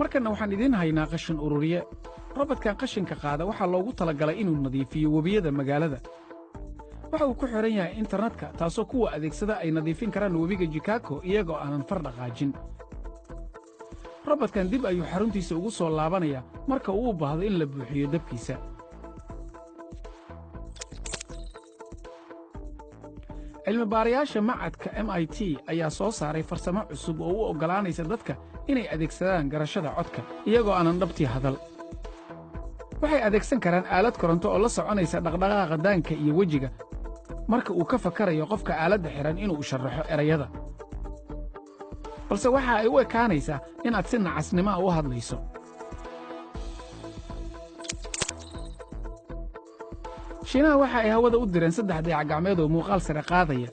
markana waxaan idiin haynaa qashin ururiye. robotkan qashinka qaada waxaa loogu talagalay inuu nadiifiyo webiyada magaalada. waxa uu ku xiran yahay internetka, taasoo kuwa adeegsada ay nadiifin karaan webiga Chicago iyagoo aanan far dhaqaajin. robotkan dib ayuu xaruntiisa ugu soo laabanaya marka uu u baahdo in la buuxiyo dabkiisa. cilmi-baarayaasha macadka MIT ayaa soo saaray farsamo cusub oo u oggolaanaysa dadka inay adeegsadaan garashada codka iyagoo aanan dhabtii hadal. waxay adeegsan karaan aalad koronto oo la soconaysa dhaqdhaqaaqa daanka iyo wejiga marka uu ka fakarayo qofka aaladda xihan inuu sharaxo erayada. balse waxa ay u ekaanaysaa inaad si nacasnimo ah u hadlayso. shiinaha waxa ay hawada u direen 3 dayax-gacmeed oo muuqaal sare qaadaya.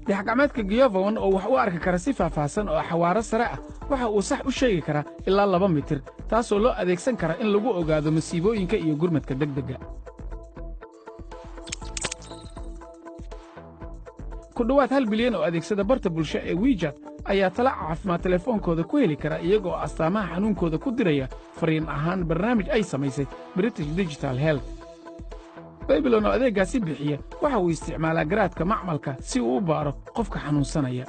dayax-gacmeedka Giyovon oo wax u arki kara si faahfaahsan oo xawaaro sare ah waxa uu sax u sheegi karaa ilaa 2 mitir, taasoo loo adeegsan kara in lagu ogaado masiibooyinka iyo gurmadka degdegga. ku dhowaad 1 bilyan oo adeegsada barta bulsho ee WeChat ayaa tala caafimaad telefoonkooda ku heli kara iyagoo astaamaha xanuunkooda ku diraya fariin ahaan barnaamij ay samaysay British Digital Health. Babylon oo adeeggaasi bixiya waxa uu isticmaalaa garaadka macmalka si uu u baaro qofka xanuunsanaya.